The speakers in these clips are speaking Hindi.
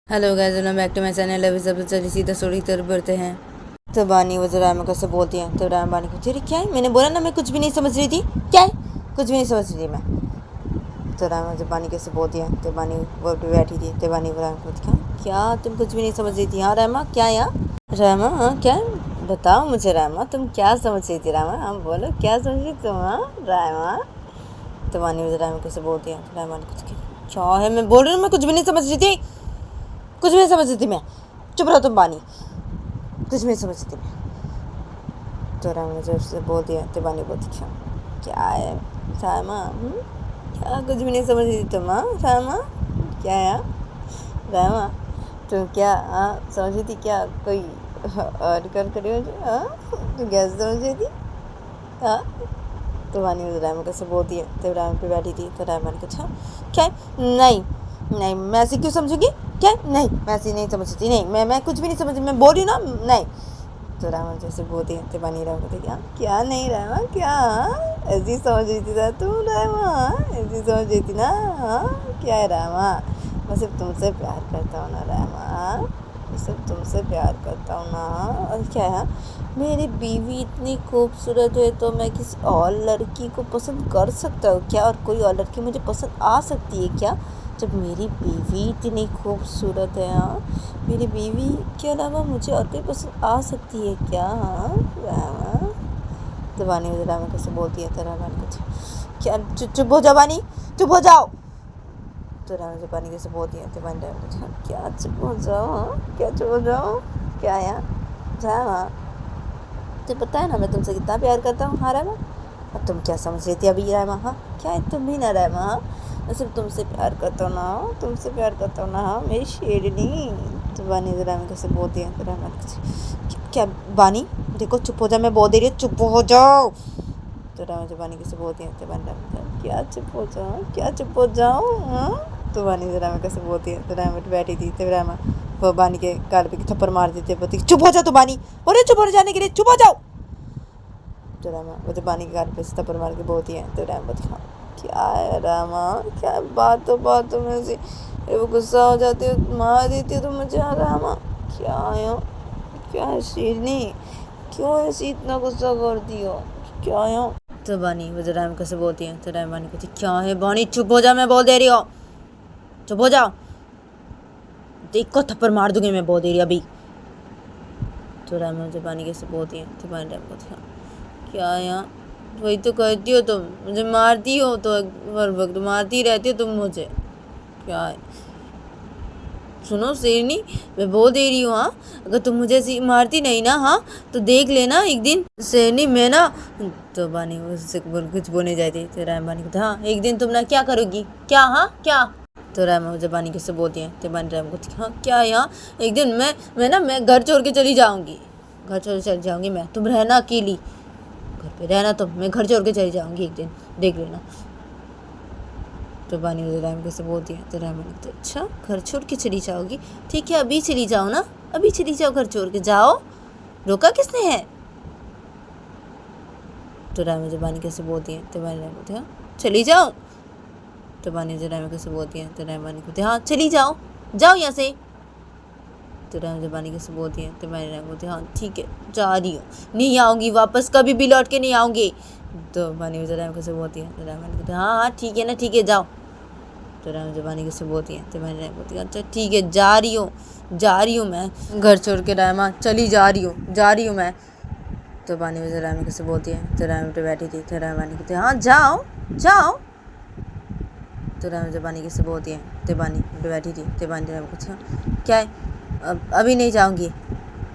Hello guys, welcome back to my channel. अभी सब चलिए सीधा स्टोरी की तरफ बढ़ते हैं। तो बानी वो जरा मैं कैसे बोलती हैं। तो राम बानी को तेरी क्या है, मैंने बोला ना मैं कुछ भी नहीं समझ रही थी। क्या है, कुछ भी नहीं समझ रही थी मैं। तो राम जब बानी कैसे बोलती है। तो बानी वो पे बैठी थी। तो बानी राम को क्या क्या तुम कुछ भी नहीं समझ रही थी। हाँ रामा, क्या यहाँ रामा, हाँ क्या बताओ मुझे रामा, तुम क्या समझ रही थी रामा, हाँ बोलो क्या समझ रही तुम। हाँ रामा। तो बानी वो राम कैसे बोलती है। तो रामा कुछ क्या है, मैं बोल रही हूँ मैं कुछ भी नहीं समझ रही थी, कुछ भी नहीं समझ रही थी मैं। चुप रहो तुम बानी, कुछ भी नहीं समझ रही थी मैं। तो राम जब से बोल दिया। तो बानी बोलती क्या है सामा, क्या कुछ भी नहीं समझ रही थी तुम। हाँ सामा, क्या है रामा, तुम क्या हाँ समझ रही थी क्या, कोई और कर करी हो। हाँ तुम क्या समझ रही थी। हाँ तो वानी मुझे राम कैसे बोलती है। तो राम पे बैठी थी। तो राम ने कहा क्या नहीं नहीं मैं ऐसे क्यों समझूंगी, क्या नहीं मैं ऐसे नहीं समझती, नहीं मैं कुछ भी नहीं समझती, मैं बोल रही हूँ ना नहीं। तो रामा जैसे बोलती है। तो बानी राम को क्या क्या नहीं रामा, क्या ऐसी समझ रही थी ना तुम रामा, ऐसी समझ रही थी ना। हाँ क्या है रामा, मैं सिर्फ तुमसे प्यार करता हूँ ना रामा, मैं सिर्फ तुमसे प्यार करता हूँ ना। और क्या है, मेरी बीवी इतनी खूबसूरत है तो मैं किसी और लड़की को पसंद कर सकता हूँ क्या, और कोई और लड़की मुझे पसंद आ सकती है क्या, जब मेरी बीवी इतनी खूबसूरत है। हाँ मेरी बीवी के अलावा मुझे और कोई पसंद आ सकती है क्या। हाँ रामा। तो वानी मुझे रामा कैसे बोलती है। तो रामा कुछ क्या चुप हो जाओ बानी, चुप हो जाओ। तो रामा जब बानी कैसे बोलती है। तो बानी रामा कुछ क्या चुप हो जाओ, हाँ क्या चुप हो जाओ, क्या यार रामा, तो पता है ना मैं तुमसे कितना प्यार करता हूँ। हाँ रामा, अब तुम क्या समझ रही थी अभी रामा, हाँ क्या है तुम भी ना रामा, हाँ मैं सिर्फ तुमसे प्यार करता हूँ ना, तुमसे प्यार करता हूँ ना, हाँ मेरी शेरनी। तो बानी तो रामा कैसे बोलती है। तो रामा क्या बानी देखो चुप हो जाओ, मैं बोल दे रही हूँ चुप हो जाओ। तो रामा जो बानी कैसे बोलती है। तो बानी रामा क्या चुप हो जाओ, क्या चुप हो जाओ। हाँ तो बानी तो रामा कैसे बोलती है। तो रामा बैठी थी। तो रामा वो बानी के गाल पे थप्पड़ मार देते, बोलती चुप हो जाओ तो बानी, और चुप हो जाने के लिए चुप हो जाओ। तो रामा वो जो बानी के गाल पे थप्पड़ मार के बोलती है। तो रामा बोलती क्या है रामा, क्या बातों में से वो गुस्सा हो जाती है, मार देती है तो मुझे। रामा क्या है, क्या है शेरनी, क्यों ऐसी इतना गुस्सा करती हो, क्या है। तो बानी वो जो राम कैसे बोलती है। तो राम बानी कहती क्या है बानी चुप हो जा, मैं बोल दे रही हो, चुप हो जाओ, एक को थप्पड़ मार दूंगी मैं बोल दे रही अभी। तो राम जो बानी कैसे बोलती है। तो बानी राम को क्या यहाँ, वही तो कहती हो तुम, मुझे मारती हो तो हर वक्त मारती रहती हो तुम मुझे, क्या है। सुनो शेरनी, मैं बोल दे रही हूँ, हाँ अगर तुम मुझे ऐसी मारती नहीं ना, हाँ तो देख लेना एक दिन शेरनी मैं ना। तो बानी उससे कुछ बोलने जाती। तो राम बानी को हाँ एक दिन तुम ना क्या करोगी, क्या हाँ क्या। तो राम मुझे बानी किससे बोलती हैं। तो बानी राम को हाँ क्या यहाँ, एक दिन मैं घर छोड़ के चली जाऊँगी, घर छोड़ के चली जाऊँगी मैं, तुम रहना अकेली घर पे रहना, तो मैं घर छोड़ के चली जाऊँगी एक दिन, देख लेना। तो बानी मुझे राम कैसे बोलती है। तो राम तो अच्छा घर छोड़ के चली जाओगी, ठीक है अभी चली जाओ ना, अभी चली जाओ, घर छोड़ के जाओ, रोका किसने है। तो राम मुझे बानी कैसे बोलती है। तो बानी राम बोलते हाँ चली जाओ। तो बानी मुझे राम कैसे बोलती है। तो राम बानी बोलते हाँ चली जाओ, जाओ यहाँ से। तो राम मुझे बानी कैसे बोलती है। तो बानी राम बोलते हाँ ठीक है जा रही हूँ, नहीं आऊँगी वापस, कभी भी लौट के नहीं आऊँगी। तो बानी मुझे राम कैसे बोलती है। तो राम बानी बोलते हाँ ठीक है ना, ठीक है जाओ। तो राम जब बानी कैसे बोलती है। तो बानी राम बोलती है अच्छा ठीक है जा रही हूँ मैं घर छोड़ के, रामा चली जा रही हूँ मैं। तो बानी मुझे राम कैसे बोलती है। तो राम पे बैठी थी। तो राम बानी कहती हाँ जाओ जाओ। तो राम जब बानी कैसे बोलती है। तो बानी पे बैठी थी। तो बानी राम कहती हाँ क्या है, अभी नहीं जाऊँगी।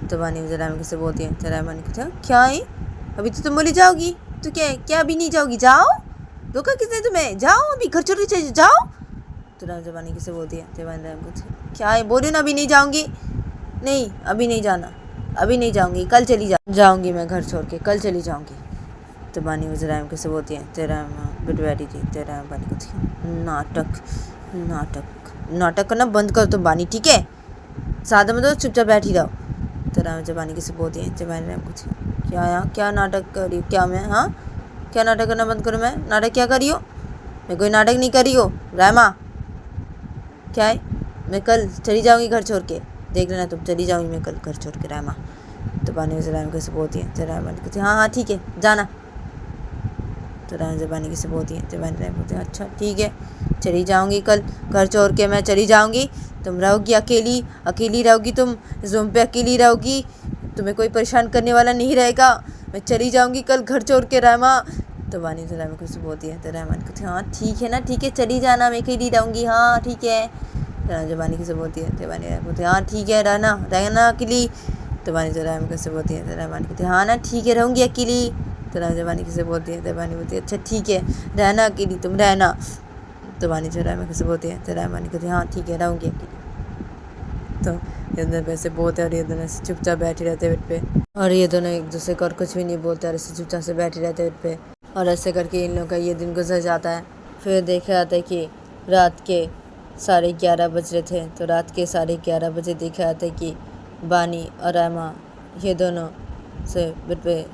तो बानी मुझे राम कैसे बोलती है। तो राम बानी कहती हाँ क्या है, अभी तो तुम बोली जाओगी, तो क्या है, क्या अभी नहीं जाओगी, जाओ, रोका किसने तुम्हें, जाओ अभी घर छोड़ के चले जाओ। तो राम जबानी किसे बोलती है। तो बानी राम को क्या है, बोल रही ना अभी नहीं जाऊँगी, नहीं अभी नहीं जाना, अभी नहीं जाऊँगी, कल चली जाऊँगी मैं घर छोड़ के, कल चली जाऊँगी। तो बानी मुझे राम कैसे बोलती है। तो राम बिट बैठी थी। तो राम बानी को नाटक नाटक करना बंद करो तो बानी, ठीक है सादा मतलब चुपचाप बैठी रहो। तो राम जबानी किसे बोलती है। तो बानी राम कुछ क्या यहाँ क्या नाटक करी, क्या मैं हाँ क्या नाटक करना बंद करूँ, मैं नाटक क्या करी हो, मैं कोई नाटक नहीं करी हो रामा, क्या है मैं कल चली जाऊँगी घर छोड़ के, देख लेना तुम, चली जाऊँगी मैं कल घर छोड़ के रामा। तो बानी वज़ीर आज़म कैसे बोलती है, तो रामा कहती है हाँ ठीक है जाना। तो रामा ज़बानी कैसे बोलती है, तो बानी रामा बोलती है अच्छा ठीक है चली जाऊँगी कल घर छोड़ के, मैं चली जाऊँगी, तुम रहोगी अकेली रहोगी, तुम इस रूम पे अकेली रहोगी, तुम्हें कोई परेशान करने वाला नहीं रहेगा, मैं चली जाऊँगी कल घर छोड़ के रामा। तो बानी तो रामा कैसे बोलती है, तो रहमान कहती है हाँ ठीक है ना, ठीक है चली जाना, मैं अकेली रहूँगी, हाँ ठीक है। तो जबानी कैसे बोलती है, तो बानी बोलती है हाँ ठीक है रहना अकेली। तो बानी तो रहमान कैसे बोलती है, तो रहमान कहती है हाँ ना ठीक है रहूँगी अकेली। तो जबानी कैसे बोलती है, तो बानी बोलती है अच्छा ठीक है रहना अकेली, तुम रहना। तो बानी जो रहमान कैसे बोलती है, तो रहमान कहती है हाँ ठीक है रहूँगी अकेली। तो ये दोनों वैसे बोलते हैं और ये दोनों ऐसे चुपचाप बैठे रहते बेड पे, और ये दोनों एक दूसरे को और कुछ भी नहीं बोलते और ऐसे चुपचाप से बैठे रहते बेड पे। और ऐसे करके इन लोगों का ये दिन गुजर जाता है। फिर देखा जाता है कि रात के 11:30 बज रहे थे, तो रात के 11:30 बजे देखा जाता है कि बानी और रहमा ये दोनों से बेड पे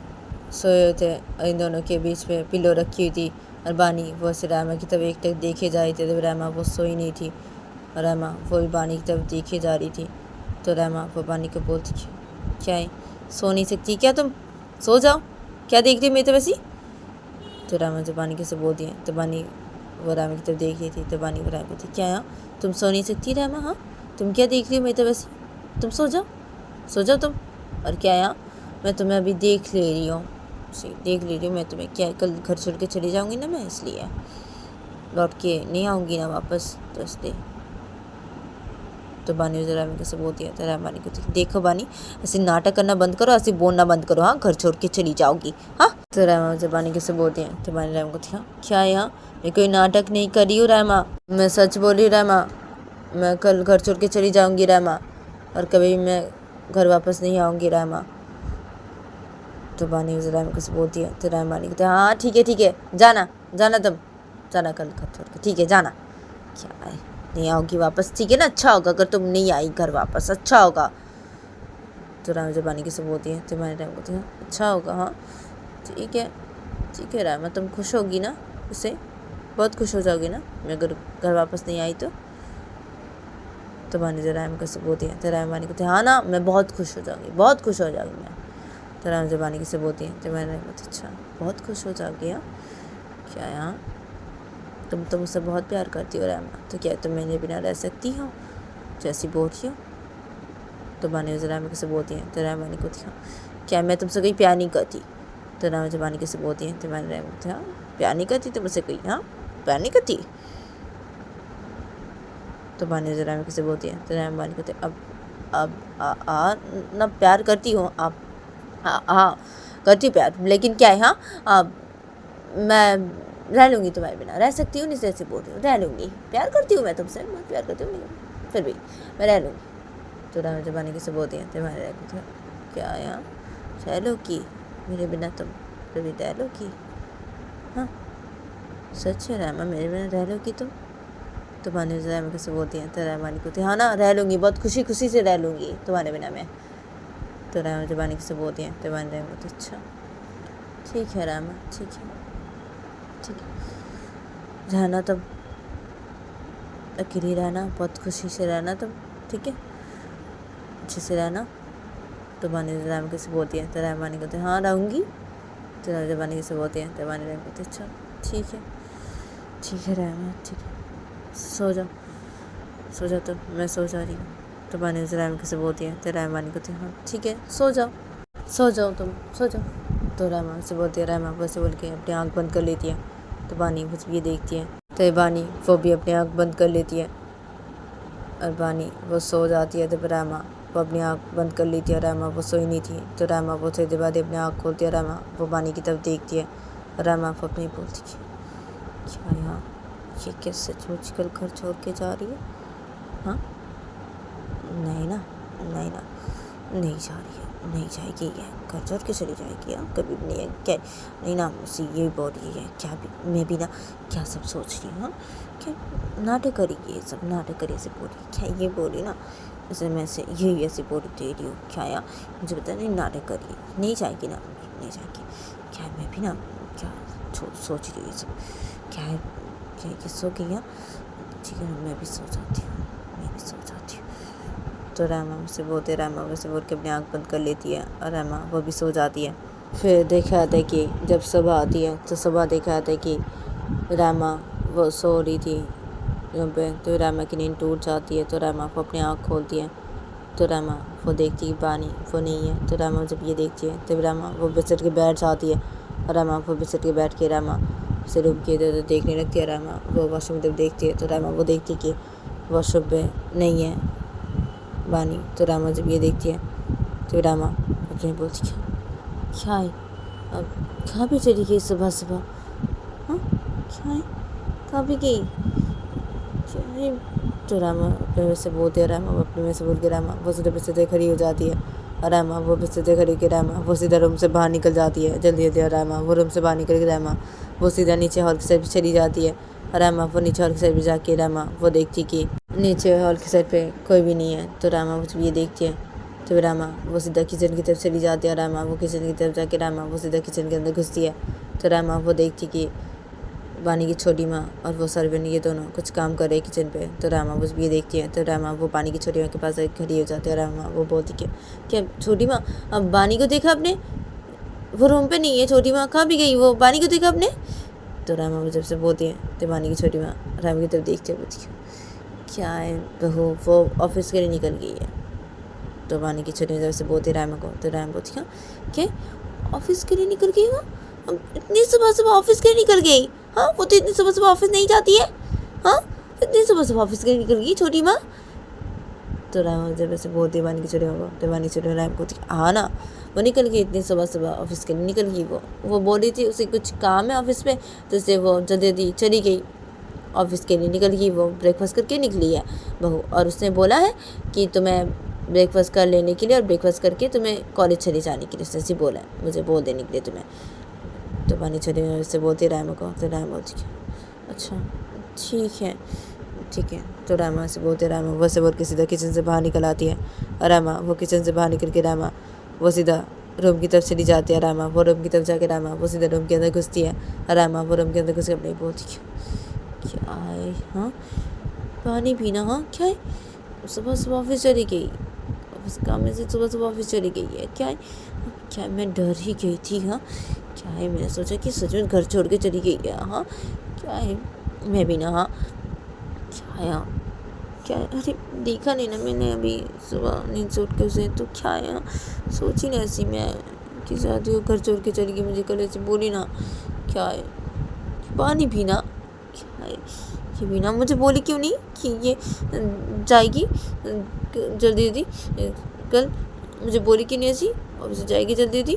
सोए हुए थे, और इन दोनों के बीच में पिलो रखी हुई थी, और बानी वो से रहमा की तरफ एक तक देखे जा रही थी, तो रहमा वो सोई नहीं थी, और रहमा वो भी बानी की तरफ देखे जा रही थी। तो रहमा वो बानी को बोलती क्या है, सो नहीं सकती क्या तुम, सो जाओ, क्या देख रही मेरी तरफ ऐसी। तो रहमा जब बानी कैसे बोलती है, तो बानी वो रहमा की तरफ देख रही थी, तो बानी वो रहमा बोलती क्या है तुम सो नहीं सकती रहमा, हाँ तुम क्या देख रही हो मेरी तरफ ऐसी, तुम सो जाओ तुम। और क्या है मैं तुम्हें अभी देख ले रही हूँ, मैं तुम्हें, क्या कल घर छोड़ के चली जाऊँगी ना मैं, इसलिए लौट के नहीं आऊँगी ना वापस, तो इसलिए। तो बानी रहमान कैसे बोलती है, तो रहमान कहती देखो बानी ऐसे नाटक करना बंद करो, ऐसे बोलना बंद करो, हाँ घर छोड़ के चली जाओगी हाँ। तो रहमा जब बानी कैसे बोलती है, तो बानी रहमान कहती हाँ क्या है, हाँ मैं कोई नाटक नहीं कर रही हूँ रहमा, मैं सच बोल रही हूँ रहमा, मैं कल घर छोड़ के चली जाऊँगी रहमा, और कभी भी मैं घर वापस नहीं आऊँगी रहमा। तो बानी रहमान कैसे बोलती है, तो रहमान कहती है हाँ ठीक है जाना तुम, जाना कल घर छोड़ के, ठीक है जाना, क्या है नहीं आओगी वापस, ठीक है ना, अच्छा होगा अगर तुम नहीं आई घर वापस, अच्छा होगा। तो रामा जबानी कैसे बोलती है, तो मैंने रामा बोलती है अच्छा होगा हाँ ठीक है रामा, तुम खुश होगी ना, उससे बहुत खुश हो जाओगी ना मैं अगर घर वापस नहीं आई तो बानी जो रामा कैसे बोलती है, तो रामा बानी कहती है हाँ ना मैं बहुत खुश हो जाऊँगी मैं। तो रामा जबानी कैसे बोलती है, तो मैंने बोलती अच्छा बहुत खुश हो जाओगी हाँ, क्या यहाँ तुम तो मुझसे बहुत प्यार करती हो रहमा, तो क्या तुम मेरे बिना रह सकती हो, जैसी बोल रही हो। तो बानी रहमा कैसे बोलती हैं, तो रहमा को हाँ क्या मैं तुमसे कोई प्यार नहीं करती। तो रहमा जबानी कैसे बोलती हैं, तो मैंने रहमा हाँ प्यार नहीं करती तो मुझसे कोई, हाँ प्यार नहीं करती। तो बानी रहमा कैसे बोलती हैं, तो रहमा बानी कहते अब ना प्यार करती हूँ आप, हाँ करती हूँ प्यार, लेकिन क्या है हाँ मैं रह लूँगी तुम्हारे बिना, रह सकती हूँ नहीं, जैसे बोल रही हूँ रह लूँगी, प्यार करती हूँ मैं तुमसे, बहुत प्यार करती हूँ, लेकिन फिर भी मैं रह लूँगी। तो रहमा जबानी कैसे बोलती हैं, तो मैंने रह क्या यहाँ रह लो की मेरे बिना तुम, फिर भी रह लो की, हाँ सच है रहमा मेरे बिना रह लो की तुम। तो बानी रहमा कैसे बोलती हैं, तो रहमानी कहती हाँ ना रह लूँगी, बहुत खुशी से रह लूँगी तुम्हारे बिना मैं। तो रहमा जबानी कैसे बोलती हैं, तो बानी रहमा कहती अच्छा ठीक है रहमा ठीक है रहना तुम, अकेली रहना, बहुत खुशी से रहना तुम, ठीक है अच्छे से रहना। तो बानी रहमा कैसे बोलती है, तो रहमानी कहते हैं हाँ रहूँगी। तो रहमानी कैसे बोलती है, तो बानी रहमा कहते अच्छा ठीक है रहमा ठीक है, सो जाओ तुम, मैं सो जा रही हूँ। तो बानी रहमा कैसे बोलती है, तो रहमानी कहते हैं हाँ ठीक है सो जाओ तुम सो जाओ। तो रहमा से बोलती है, रहमा वैसे बोल के अपनी आँख बंद कर लेती है। तो बानी बस ये देखती है, तो बानी वो भी अपनी आँख बंद कर लेती है, और बानी वो सो जाती है। तो रहमा वो अपनी आँख बंद कर लेती है, रहमा वो सोई नहीं थी। तो रहमा वो थोड़ी देर बाद अपनी आँख खोलती है, रहमा वो बानी की तरफ देखती है, रहमा वो अपनी बोलती है क्या यहाँ ये क्या सचमुच कल घर छोड़ के जा रही है, हाँ नहीं ना नहीं जा रही है, नहीं जाएगी, ये घर छोड़ के चली जाएगी, हाँ कभी भी नहीं है, क्या नहीं ना मुझसे यही बोल रही है, क्या भी मैं भी ना क्या सब सोच रही हूँ, हाँ क्या नाटक करेगी, ये सब नाटक करे ऐसे बोल रही, क्या ये बोली ना ऐसे मैं से यही ऐसे बोल दे रही हूँ, क्या यार मुझे पता नहीं नाटक करिए, नहीं जाएगी ना नहीं जाएगी, क्या मैं भी ना क्या सोच रही हूँ ये सब, क्या है क्या ये सो गई, ठीक है मैं भी सो जाती हूँ, मैं भी सो जाती हूँ। तो रहमा से बोलते रहमा वैसे बोल के अपनी आँख बंद कर लेती है और रहमा वो भी सो जाती है। फिर देखा जाता है कि जब सुबह आती है तो सुबह देखा जाता है कि रहमा वो सो रही थी रूम पे, तो रहमा की नींद टूट जाती है। तो रहमा वो अपनी आँख खोलती है तो रहमा वो देखती है पानी वो नहीं है। तो रहमा जब ये देखती है तो रहमा वो बिस्तर के बैठ जाती है और रहमा वो बिस्तर के बैठ के रहमा से रूम के इधर देखने लगती है। रहमा वो वॉशरूम जब देखती है तो रहमा वो देखती है कि वॉशरूम पे नहीं है पानी। तो रहमा जब ये देखती है तो रहमा अपने बोलती है क्या है, अब कहाँ पे चली गई सुबह सुबह, हाँ क्या है, कहाँ पे गई, क्या है। तो रामा अपने में से बोलते रामा वो अपने में से बोल के रामा वो सीधे बिस्तर खड़ी हो जाती है और रामा वो बिस्तर खड़ी के रामा वो सीधा रूम से बाहर निकल जाती है जल्दी जल्दी। और रामा वो रूम से बाहर निकल के रामा वो सीधा नीचे हॉल की साइड पर चली जाती है। और रामा वो नीचे हॉल की साइड पर जाके रामा वो देखती कि नीचे हॉल की साइड पे कोई भी नहीं है। तो रामा वो जब ये देखती है तो रामा वो सीधा किचन की तरफ चली जाती है। रामा वो किचन की तरफ जाके रामा वो सीधा किचन के अंदर घुसती है। तो रामा वो देखती कि बानी की छोटी माँ और वो सरवन ये दोनों कुछ काम कर रहे हैं किचन पे। तो रामा वो ये देखती है तो रामा वो बानी की छोटी माँ के पास खड़ी हो जाती है। रामा वो बोलती क्या छोटी माँ, अब बानी को देखा आपने, वो रूम पे नहीं है, छोटी माँ कहाँ भी गई, वो बानी को देखा आपने। तो रामा वो जब से बोलती है तो बानी की छोटी माँ रामा की तरफ देखती है, बोलती क्या है बहू, वो ऑफिस के लिए निकल गई है। तो बानी की छोटी जब से बोलती रामा को तो रामा बोलती क्या ऑफिस के लिए निकल गई, वो इतनी सुबह सुबह ऑफिस के लिए निकल गई, हाँ वो तो इतनी सुबह सुबह ऑफिस नहीं जाती है, हाँ इतनी सुबह सुबह ऑफिस के लिए निकल गई छोटी माँ। तो रामा जब ऐसे बोलती बानी की छोटी माँ को तो बानी की छोटी राम को हाँ ना वो निकल गई इतनी सुबह सुबह ऑफिस के लिए निकल गई। वो बोल रही थी उसे कुछ काम है ऑफिस में तो इससे वो जल्दी चली गई ऑफिस के लिए निकल गई। वो ब्रेकफास्ट करके निकली है बहू और उसने बोला है कि तुम्हें ब्रेकफास्ट कर लेने के लिए और ब्रेकफास्ट करके तुम्हें कॉलेज चले जाने के लिए उसने ऐसे बोला है, मुझे बोल देने के लिए तुम्हें। तो बानी छोटी उससे बोलती रामा को तो रामा बोलती अच्छा ठीक है। तो रामा से बोलते रामा वो से बोल के सीधा किचन से बाहर निकल आती है और रामा वो किचन से बाहर निकल के रामा वो सीधा रूम की तरफ चली जाती है। रामा वो रूम की तरफ जाके रामा वो सीधा रूम के अंदर घुसती है और रामा वो रूम के अंदर घुस के अपनी बोलती क्या है, हाँ पानी पीना, हाँ क्या है, सुबह सुबह ऑफिस चली गई, ऑफिस काम में से सुबह सुबह ऑफिस चली गई है, क्या है मैं डर ही गई थी, हाँ क्या है मैंने सोचा कि सच में घर छोड़ के चली गई है, हाँ क्या है मैं भी ना, हाँ क्या है, हाँ क्या है, अरे देखा नहीं ना मैंने अभी सुबह नींद से उठ के उसे, तो क्या है, हाँ सोची ना ऐसी मैं कि शादी हो घर छोड़ के चली गई, मुझे कल ऐसे बोली ना, क्या है पानी पीना, क्या है ये बिना मुझे बोली क्यों नहीं कि ये जाएगी जल्दी जल्दी, कल मुझे बोली क्यों नहीं ऐसी और उसे जाएगी जल्दी जल्दी,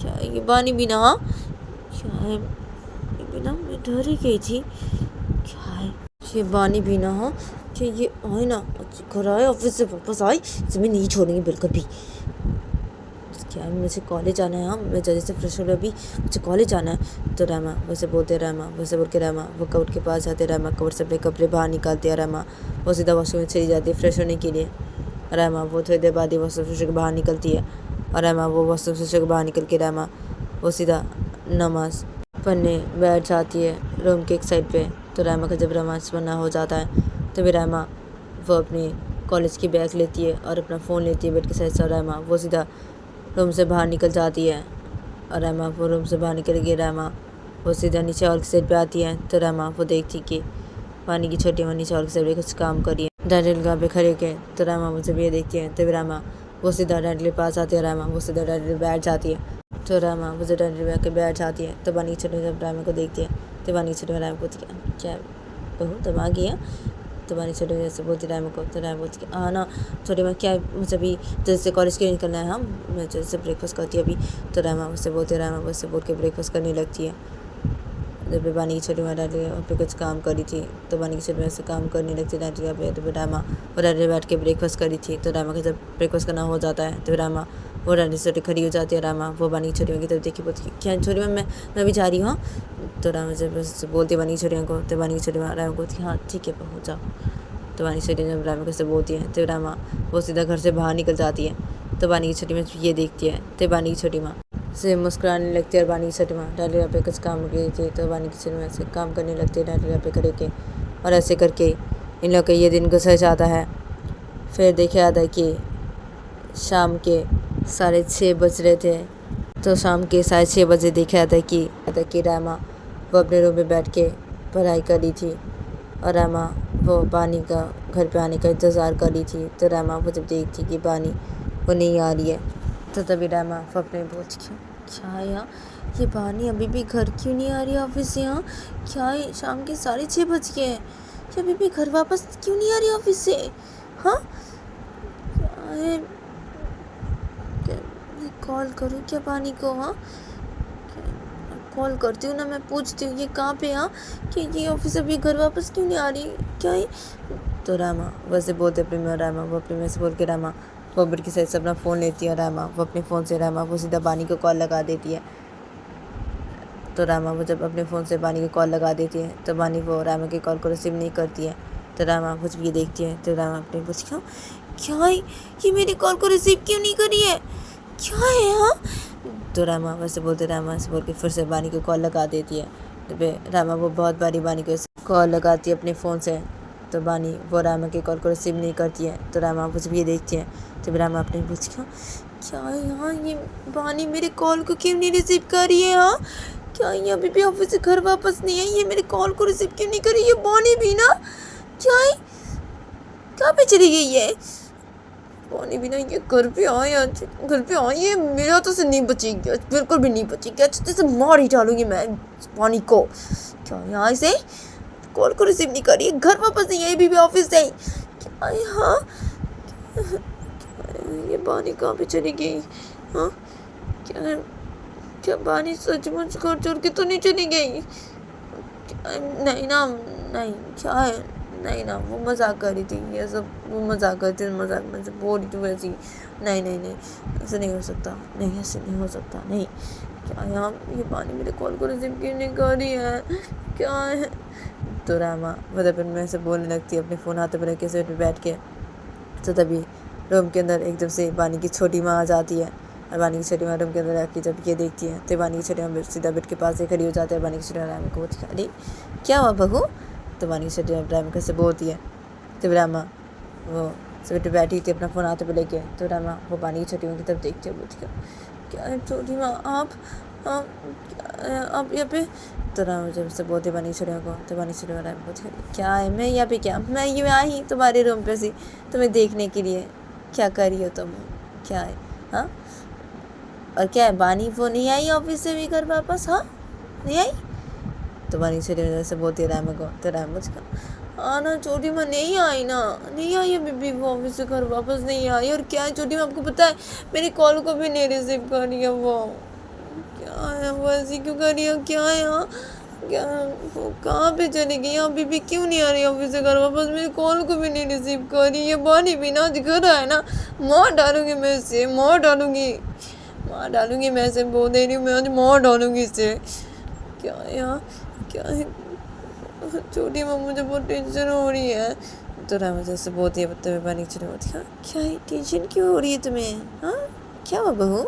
क्या है ये बानी बिना, हाँ क्या है ये बिना मैं डर ही गई थी, क्या है ये बानी बिना, हाँ क्या ये आए ना घर आए ऑफिस से वापस आए इसे मैं नहीं छोड़ूंगी बिल्कुल भी, क्या है मुझे कॉलेज जाना है, हाँ मैं जल्दी से फ्रेश हो रहा अभी मुझे कॉलेज जाना है। तो रामा वैसे बोलते रामा वैसे बोल के रामा वो कबर्ड के पास जाते रामा कबर्ड से अपने कपड़े बाहर निकालते हैं। रामा वो सीधा वॉशरूम में चली जाती है फ्रेश होने के लिए। रामा वो थोड़ी देर बाद ही वॉशरूम से बाहर निकलती है और रामा वो वॉशरूम से बाहर निकल के रामा वो सीधा नमाज पढ़ने बैठ जाती है रूम के एक साइड पर। तो रामा का जब नमाज पढ़ना हो जाता है तो फिर रामा वो अपने कॉलेज की बैग लेती है और अपना फ़ोन लेती है बेड के साइड से। रामा वो सीधा रूम से बाहर निकल जाती है और रामा वो रूम से बाहर निकल गई। रामा वो सीधा नीचे हॉल की साइड पे आती है तो रामा वो देखती कि पानी की छोटी माँ नीचे हॉल की साइड पे कुछ काम कर रही है डैडी का पे खड़े के। तो रामा मुझे भी ये देखती है तो रामा वो सीधा डैडी के पास आती है। रामा वो सीधा डैडी बैठ जाती है तो रामा वो डैडी के बैठ जाती है। तो पानी की छोटी जब रामा को देखती है तो पानी की छोटी रामा को क्या बहू तुम आ गई है। तो मैंने छोटे जैसे बोलती राम को तो राम बोलती हाँ ना छोटे मैं क्या मुझे अभी जैसे कॉलेज के लिए निकलना है, हाँ मैं जैसे ब्रेकफास्ट करती है अभी। तो रामा मुझसे बोलते रामा मुझसे बोल के ब्रेकफास्ट करने लगती है। जब भी बानी की छोटी माँ डैडी वहाँ पे कुछ काम करी थी तो बानी की छोटी माँ से काम करने लगती डैडी का पे। तो फिर रामा वो डैडी बैठ के ब्रेकफास्ट करी थी। तो रामा का जब ब्रेकफास्ट करना हो जाता है तो रामा वो डैडी से खड़ी हो जाती है। रामा वो बानी की छोटी माँ की तरफ देखी बोलती क्या छोटी माँ मैं भी जा रही हूँ। तो रामा जब बोलती बानी की छोटी माँ को तो बानी की छोटी माँ रामा को हाँ ठीक है पहुँच जाओ। तो बानी की छोटी जब रामा को से बोलती है तो रामा वो सीधा घर से बाहर निकल जाती है। तो बानी की छोटी माँ ये देखती है तो बानी की छोटी माँ से मुस्कुराने लगती है और बानी की छोटी माँ डालिया पे कुछ काम गई थी तो बानी की छोटी माँ से काम करने लगती है डालिया पे खड़े के। और ऐसे करके इन लोग का ये दिन गुजर जाता है। फिर देखा था कि शाम के 6:30 बज रहे थे। तो शाम के 6:30 बजे देखा था कि रामा वो अपने रूम में बैठ के पढ़ाई कर रही थी और रामा वो बानी का घर पे आने का इंतज़ार कर रही थी। तो रामा वो जब देखती कि बानी वो नहीं आ रही है तो तभी रामा वो अपने बोलती क्या है यहाँ, ये बानी अभी भी घर क्यों नहीं आ रही है ऑफिस से? यहाँ क्या है, शाम के 6:30 बज गए हैं, ये अभी भी घर वापस क्यों नहीं आ रही ऑफिस से? हाँ क्या है, मैं कॉल करूँ क्या बानी को? हाँ कॉल करती हूँ ना, मैं पूछती हूँ ये कहाँ पे? हाँ कि ये ऑफिस अभी घर वापस क्यों नहीं आ रही, क्या है? तो रामा वैसे बोलते अपने में, रामा वो अपने में से बोल के रामा वो बेड की साइड से अपना फ़ोन लेती है। रामा वो अपने फ़ोन से रामा वो सीधा बानी को कॉल लगा देती है। तो रामा वो जब अपने फ़ोन से बानी को कॉल लगा देती है तो बानी वो रामा की कॉल को रिसीव नहीं करती है। तो रामा कुछ भी देखती है तो रामा अपने पूछती है क्या है, ये मेरी कॉल को रिसीव क्यों नहीं करी है, क्या है? हाँ तो रामा वैसे बोलते रामा से बोल के फिर से बानी को कॉल लगा देती है। तो फिर रामा वो बहुत बारी बानी को कॉल लगाती है अपने फ़ोन से। तो बानी वो रामा की कॉल को रिसीव नहीं करती है। तो रामा कुछ भी देखती है तो रामा अपने पूछती है क्या है यहाँ, ये बानी मेरे कॉल को क्यों नहीं रिसीव कर रही है? हाँ क्या ये अभी भी ऑफिस से घर वापस नहीं है, ये मेरे कॉल को रिसीव क्यों नहीं कर रही? ये बानी भी ना, क्या है, कहाँ पे चली गई है बानी भी ना? ये घर पे आई, आज घर पे आई है, मेरा तो से नहीं बचेगी, बिल्कुल भी नहीं बचेगी, अच्छे से मार ही डालूंगी मैं बानी को। क्या यहाँ से कॉल को रिसीव नहीं कर रही है, घर वापस नहीं है, भी ऑफिस से क्या है? हाँ ये बानी कहाँ पे चली गई? हाँ क्या क्या बानी सचमुच घर छोड़ के तो नहीं चली गई? नहीं ना, नहीं क्या है, नहीं ना, वो मजाक कर रही थी, ये सब वो मजाक करती थी, मजाक में से बोल रही थी वैसी। नहीं नहीं नहीं ऐसे नहीं हो सकता, नहीं ऐसे नहीं हो सकता, नहीं। क्या यहाँ ये बानी मेरे कॉल को रिसीव क्यों नहीं कर रही है, क्या है? तो रामा मतलब में से बोलने लगती है अपने फ़ोन हाथ में रख के सीट पे बैठ के। तो तभी रूम के अंदर एकदम से बानी की छोटी माँ आ जाती है और बानी की छोटी माँ रूम के अंदर आके जब ये देखती है तो बानी की छोटी माँ सीधा बेड के पास से खड़ी हो जाती है। बानी की छोटी माँ रामा को बोलती है अरे क्या हुआ बहू? तो बानी की छोटी माँ रामा कैसे बोलती है। तो रामा वो बेड पर बैठी थी अपना फ़ोन हाथ पर लेके। तो रामा वो बानी की छोटी माँ की तरफ देखती है, बोलती है क्या है छोटी माँ आप यहाँ पे? तो रामा जब से बोलते बानी की छोटी माँ को, तो बानी की छोटी माँ रामा बोलती है क्या है, मैं यहाँ पे क्या, मैं ये आई तुम्हारे रूम पे सी तुम्हें देखने के लिए, क्या कर रही हो तुम, क्या है? हाँ और क्या है, बानी वो नहीं आई ऑफिस से भी घर वापस? हाँ नहीं आई? तो बानी छोटी वजह से बोलती है रामा को। तो रामा मुझको हाँ ना छोटी माँ नहीं आई ना, नहीं आई अभी भी वो ऑफिस से घर वापस नहीं आई। और क्या है छोटी माँ, आपको पता है मेरी कॉल को भी नहीं रिसीव कर रही है वो, क्या है वो ऐसी क्यों कर रही है, क्या है? हाँ क्या वो कहाँ पे चली गई, अभी भी क्यों नहीं आ रही ऑफिस से घर वापस, मेरी कॉल को भी नहीं रिसीव कर रही है। बानी भी ना आज घर आए ना मार डालूंगी मैं इसे, मार डालूंगी मैं इसे, बोल दे रही हूँ मैं आज मार डालूंगी इसे। क्या है यहाँ, क्या है छोटी माँ, मुझे बहुत टेंशन हो रही है। तो रामा जैसे बोलती है तुम्हें बानी की छोटी होती है क्या है, टेंशन क्यों हो रही है तुम्हें? हाँ क्या हुआ बहू,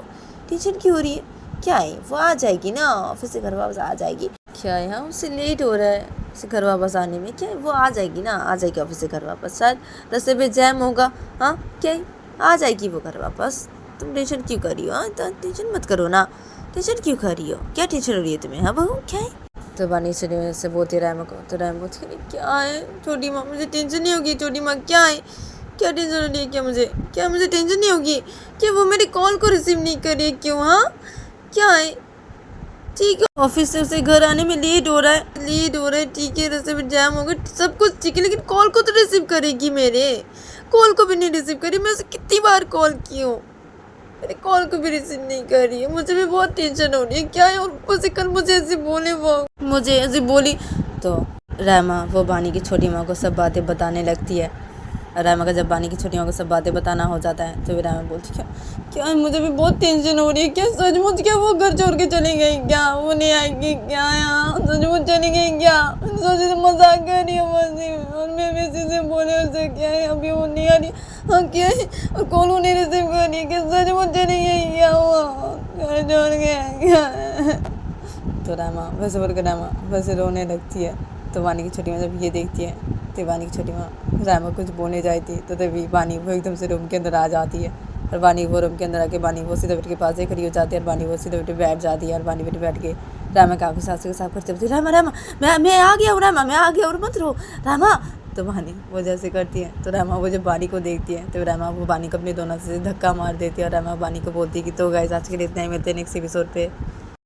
टेंशन क्यों हो रही है? क्या है वो आ जाएगी ना ऑफिस से घर वापस आ जाएगी। क्या है हाँ उससे लेट हो रहा है उसे घर वापस आने में, क्या है वो आ जाएगी ना, आ जाएगी ऑफिस से घर वापस, शायद रास्ते पे जैम होगा। हाँ क्या है आ जाएगी वो घर वापस, तुम टेंशन क्यों कर रही हो? हाँ टेंशन मत करो ना, टेंशन क्यों कर रही हो, क्या टेंशन हो रही है तुम्हें? हाँ बहू क्या है? तो बानी से बोलती है रामा को। तो रामा बोलती है क्या है छोटी माँ, मुझे टेंशन नहीं होगी छोटी माँ, क्या है, क्या टेंशन हो रही है, क्या मुझे टेंशन नहीं होगी, क्या वो मेरी कॉल को रिसीव नहीं कर रही है क्यों? हाँ क्या है ठीक है, ऑफिस से उसे घर आने में लेट हो रहा है ठीक है, रास्ते में जैम होगा सब कुछ ठीक है, लेकिन कॉल को तो रिसीव करेगी, मेरे कॉल को भी नहीं रिसीव करी, मैं उसे कितनी बार कॉल की हूँ, मेरे कॉल को भी रिसीव नहीं कर रही है, मुझे भी बहुत टेंशन हो रही है। क्या है और ऊपर से कल मुझे ऐसे बोली। तो रामा वो बानी की छोटी माँ को सब बातें बताने लगती है। रामा का जब बानी की छोटी माँ को सब बातें बताना हो जाता है तो रामा बोलती क्या है मुझे भी बहुत टेंशन हो रही है, क्या सचमुच क्या वो घर छोड़ के चली गई क्या, वो नहीं आएगी क्या, यहाँ सचमुच चली गई क्या? सोचे तो मजाक कर रही है और मैं वैसे से बोले उसे क्या है अभी वो नहीं आ रही, हाँ क्या है और कॉल वो नहीं रिसीव कर रही है, क्या सचमुच चली गई क्या, हुआ घर छोड़ गया क्या? तो रामा वैसे बोल कर रामा वैसे रोने लगती है। तो बानी की छोटी माँ जब ये देखती है तो वानी की छोटी माँ रामा कुछ बोलने जाती थी तो तभी वानी वो एकदम से रूम के अंदर आ जाती है और वानी वो रूम के अंदर आके वानी वो सीधा बेटे के पास ही खड़ी हो जाती है और वानी वो सीधा बेटे बैठ जाती है और वानी बेटे बैठ के रामा का आंखों सासू के साथ करते बोलती रामा रामा मैं आ गया हूँ रामा मैं आ गया और मत रो रामा। तो वानी वो जैसे करती है तो रामा वो जब वानी को देखती है तो रामा वो वानी को अपने दोनों से धक्का मार देती है और रामा वानी को बोलती है कि तो गाइस आज के लिए इतना ही, मिलते हैं नेक्स्ट एपिसोड पे।